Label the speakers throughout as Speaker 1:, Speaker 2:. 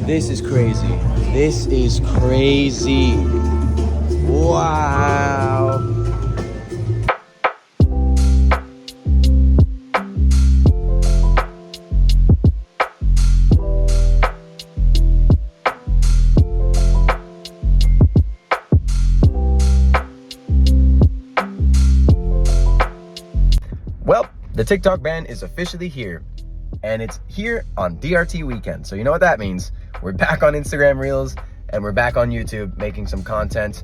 Speaker 1: This is crazy. This is crazy. Wow. Well, the TikTok ban is officially here, and it's here on DRT weekend. So you know what that means. We're back on Instagram Reels, and we're back on YouTube making some content.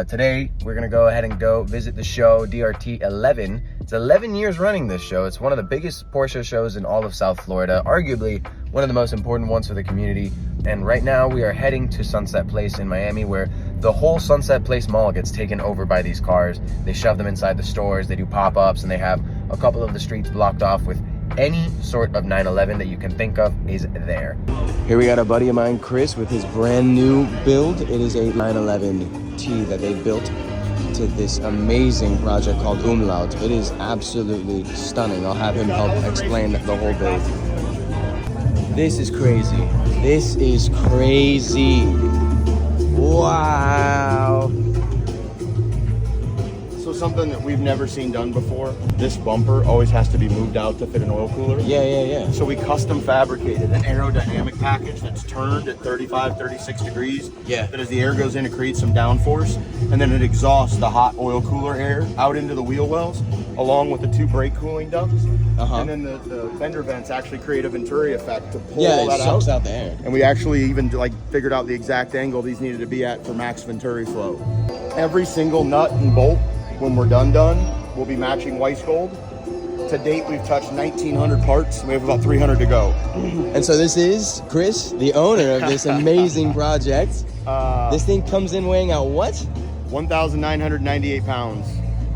Speaker 1: Today, we're gonna go ahead and go visit the show, DRT 11. It's 11 years running this show. It's one of the biggest Porsche shows in all of South Florida, arguably one of the most important ones for the community. And right now, we are heading to Sunset Place in Miami, where the whole Sunset Place mall gets taken over by these cars. They shove them inside the stores, they do pop-ups, and they have a couple of the streets blocked off with any sort of 911 that you can think of is there. Here we got a buddy of mine, Chris, with his brand new build. It is a 911T that they built to this amazing project called Umlaut. It is absolutely stunning. I'll have him help explain the whole build. This is crazy. This is crazy. Wow.
Speaker 2: So something that we've never seen done before, this bumper always has to be moved out to fit an oil cooler.
Speaker 1: Yeah.
Speaker 2: So we custom fabricated an aerodynamic package that's turned at 35, 36 degrees.
Speaker 1: Yeah.
Speaker 2: That as the air goes in, it creates some downforce, and then it exhausts the hot oil cooler air out into the wheel wells, along with the two brake cooling ducts. And then the fender vents actually create a Venturi effect to pull all that out.
Speaker 1: Yeah, it sucks out the air.
Speaker 2: And we actually even figured out the exact angle these needed to be at for max Venturi flow. Every single nut and bolt, when we're done, we'll be matching Weiss Gold. To date, we've touched 1,900 parts. And we have about 300 to go.
Speaker 1: And so this is Chris, the owner of this amazing project. This thing comes in weighing out what?
Speaker 2: 1,998 pounds.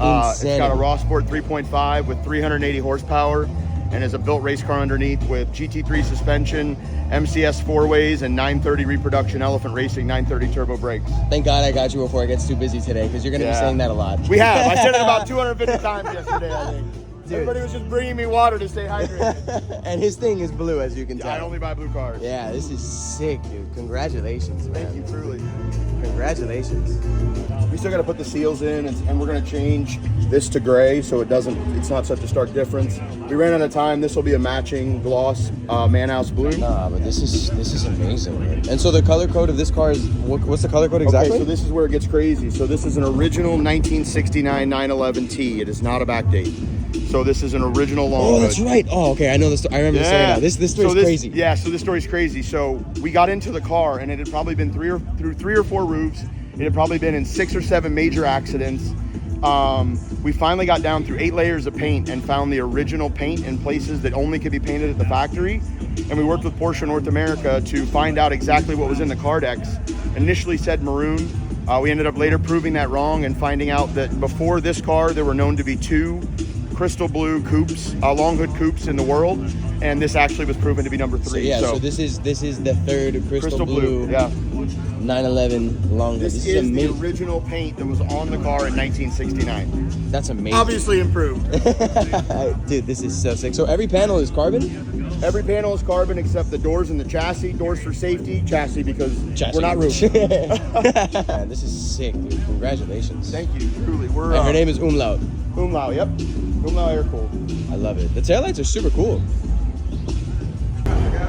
Speaker 2: It's got a raw sport 3.5 with 380 horsepower and is a built race car underneath with GT3 suspension, MCS 4-ways, and 930 reproduction Elephant Racing 930 turbo brakes.
Speaker 1: Thank God I got you before it gets too busy today, because you're going to be saying that a lot.
Speaker 2: We have. I said it about 250 times yesterday, I think. Dude. Everybody was just bringing me water to stay hydrated.
Speaker 1: And his thing is blue, as you can tell.
Speaker 2: I only buy blue cars.
Speaker 1: Yeah, this is sick, dude. Congratulations, man.
Speaker 2: Thank you, truly.
Speaker 1: Congratulations.
Speaker 2: We still got to put the seals in, and we're going to change this to gray so it's not such a stark difference. We ran out of time. This will be a matching gloss Manhouse blue.
Speaker 1: Nah, but this is amazing, man. And so the color code of this car is, what's the color code exactly?
Speaker 2: Okay, so this is where it gets crazy. So this is an original 1969 911T. It is not a backdate. So this is an original long hood.
Speaker 1: That's right. Oh, okay. I know this. I remember the story now. This story's crazy.
Speaker 2: Yeah, so this story's crazy. So we got into the car, and it had probably been through three or four roofs. It had probably been in 6 or 7 major accidents. We finally got down through 8 layers of paint and found the original paint in places that only could be painted at the factory. And we worked with Porsche North America to find out exactly what was in the car decks. Initially said maroon. We ended up later proving that wrong and finding out that before this car, there were known to be 2 crystal blue coupes, long hood coupes in the world, and this actually was proven to be number 3.
Speaker 1: So this is the third crystal blue.
Speaker 2: Yeah.
Speaker 1: 911 long hood.
Speaker 2: This is the original paint that was on the car in 1969.
Speaker 1: That's amazing.
Speaker 2: Obviously improved.
Speaker 1: Dude, this is so sick. So every panel is carbon?
Speaker 2: Every panel is carbon except the doors and the chassis. Doors for safety, chassis because we're not roof.
Speaker 1: Man, this is sick, dude. Congratulations.
Speaker 2: Thank you, truly.
Speaker 1: And her name is Umlaut.
Speaker 2: Umlaut, yep. Umlaut Air Cooled.
Speaker 1: I love it. The taillights are super cool.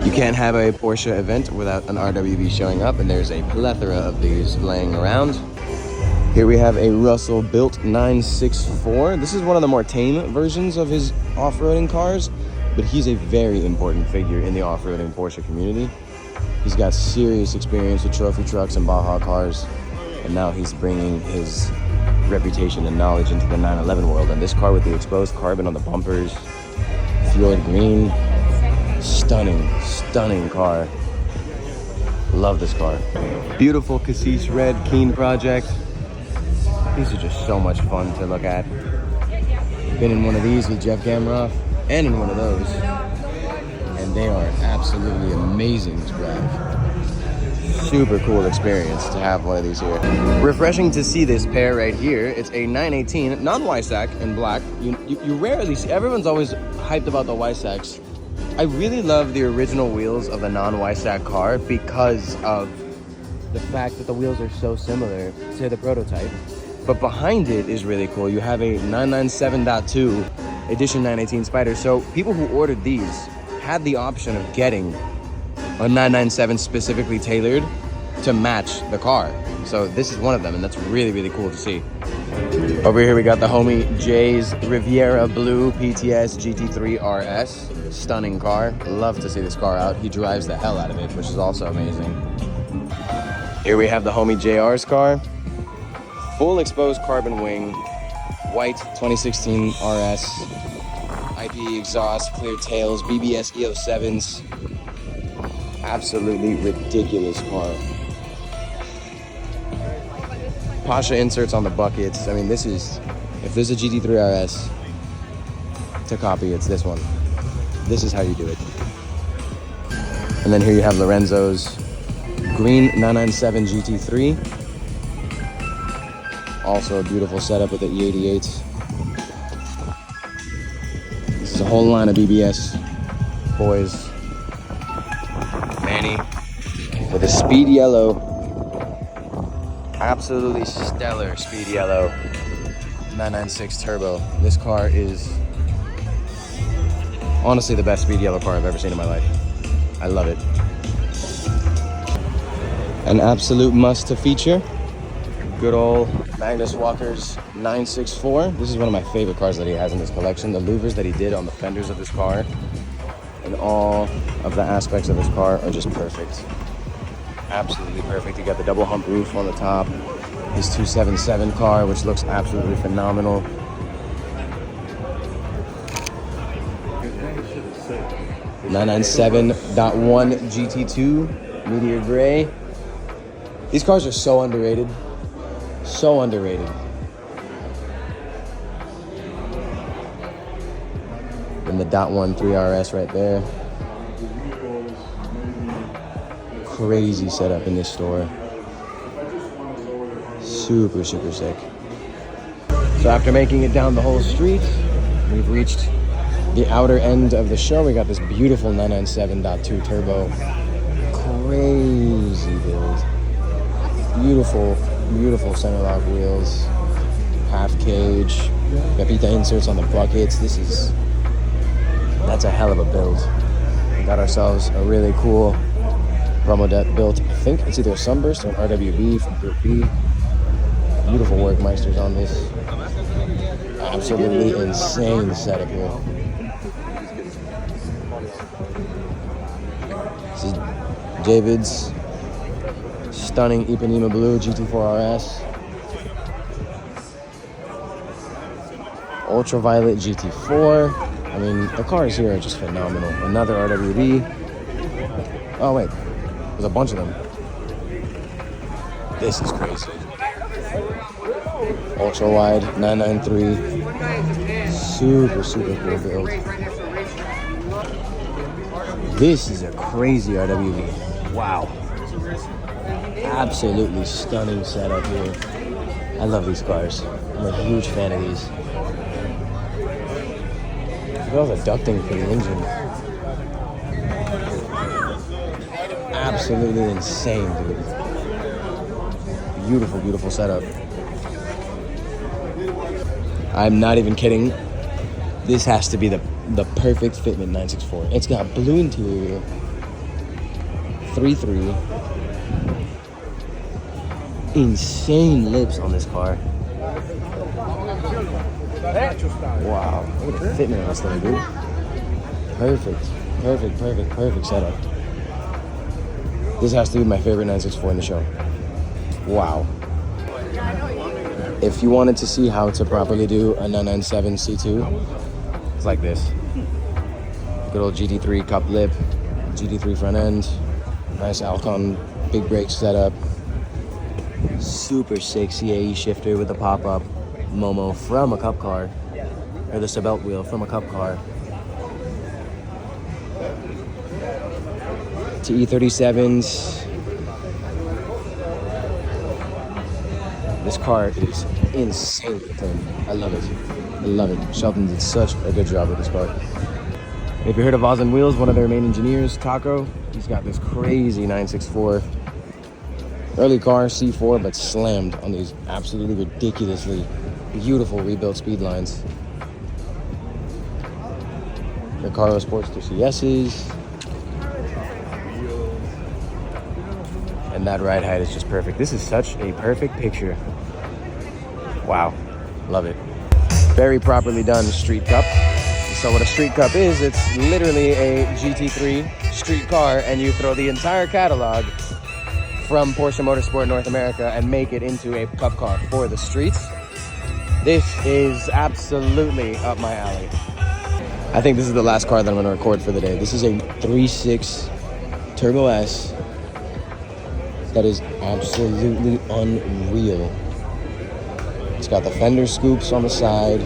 Speaker 1: You can't have a Porsche event without an RWB showing up, and there's a plethora of these laying around. Here we have a Russell built 964. This is one of the more tame versions of his off-roading cars, but he's a very important figure in the off-roading Porsche community. He's got serious experience with trophy trucks and Baja cars, and now he's bringing his reputation and knowledge into the 911 world. And this car with the exposed carbon on the bumpers, fjord green, stunning car. Love this car. Beautiful Cassis red Keen project. These are just so much fun to look at. Been in one of these with Jeff Gamroff and in one of those, and they are absolutely amazing to drive. Super cool experience to have one of these here. Refreshing to see this pair right here. It's a 918 non-Weissach in black. You rarely see, everyone's always hyped about the Weissachs, I really love the original wheels of the non-Y-Stack car because of the fact that the wheels are so similar to the prototype. But behind it is really cool. You have a 997.2 Edition 918 Spider. So people who ordered these had the option of getting a 997 specifically tailored to match the car. So this is one of them, and that's really, really cool to see. Over here we got the homie Jay's Riviera Blue PTS GT3 RS. Stunning car. Love to see this car out. He drives the hell out of it, which is also amazing. Here we have the homie JR's car. Full exposed carbon wing, white 2016 RS, IP exhaust, clear tails, BBS EO7s. Absolutely ridiculous car. Porsche inserts on the buckets. I mean, this is, if there's a GT3 RS to copy, it's this one. This is how you do it. And then here you have Lorenzo's green 997 GT3. Also a beautiful setup with the E88s. This is a whole line of BBS boys. Manny with a speed yellow. Absolutely stellar speed yellow 996 turbo. This car is honestly the best speed yellow car I've ever seen in my life. I love it. An absolute must to feature. Good old Magnus Walker's 964. This is one of my favorite cars that he has in his collection. The louvers that he did on the fenders of this car and all of the aspects of this car are just perfect. Absolutely perfect. You got the double hump roof on the top. His 277 car, which looks absolutely phenomenal. .1 GT2 Meteor Gray. These cars are so underrated. So underrated. And the .1 3RS right there. Crazy setup in this store. Super, super sick. So after making it down the whole street, we've reached the outer end of the show. We got this beautiful 997.2 turbo. Crazy build. Beautiful, beautiful center lock wheels. Half cage. Pepita inserts on the buckets. That's a hell of a build. We got ourselves a really cool Rwbs built. I think it's either a Sunburst or an RWB from Group B. Beautiful Workmeisters on this. Absolutely insane setup here. This is David's stunning Ipanema Blue GT4 RS. Ultraviolet GT4. I mean, the cars here are just phenomenal. Another RWB. Oh wait, there's a bunch of them. This is crazy. Ultra wide 993. Super, super cool build. This is a crazy RWB. Wow. Absolutely stunning setup here. I love these cars. I'm a huge fan of these. Look at all the ducting for the engine. Absolutely insane, dude. Beautiful, beautiful setup. I'm not even kidding. This has to be the perfect fitment 964. It's got blue interior, 3.3. Insane lips on this car. Wow, look at the fitment on this thing, dude. Perfect, perfect, perfect, perfect setup. This has to be my favorite 964 in the show. Wow. If you wanted to see how to properly do a 997 C2, it's like this. Good old GT3 cup lip, GT3 front end, nice Alcon big brake setup, super sick CAE shifter with a pop-up Momo from a cup car, or the Sebelt wheel from a cup car. To E37s. This car is insanely clean. I love it. I love it. Shelton did such a good job with this car. If you heard of Oz and Wheels, one of their main engineers, Taco, he's got this crazy 964 early car, C4, but slammed on these absolutely ridiculously beautiful rebuilt speed lines. The Carlo Sportster CSs. And that ride height is just perfect. This is such a perfect picture. Wow, love it. Very properly done street cup. So what a street cup is, it's literally a GT3 street car, and you throw the entire catalog from Porsche Motorsport North America and make it into a cup car for the streets. This is absolutely up my alley. I think this is the last car that I'm gonna record for the day. This is a 3.6 Turbo S that is absolutely unreal. It's got the fender scoops on the side.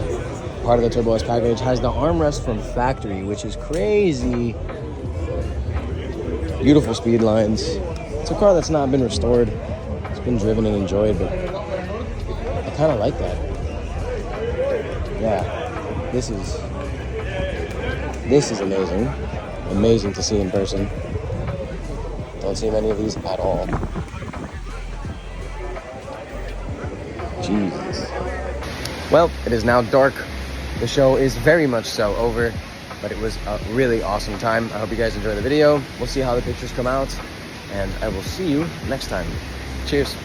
Speaker 1: Part of the Turbo S package has the armrest from factory, which is crazy. Beautiful speed lines. It's a car that's not been restored. It's been driven and enjoyed, but I kind of like that. Yeah, this is amazing. Amazing to see in person. Don't see many of these at all. Jesus. Well, it is now dark. The show is very much so over, but it was a really awesome time. I hope you guys enjoyed the video. We'll see how the pictures come out, and I will see you next time. Cheers.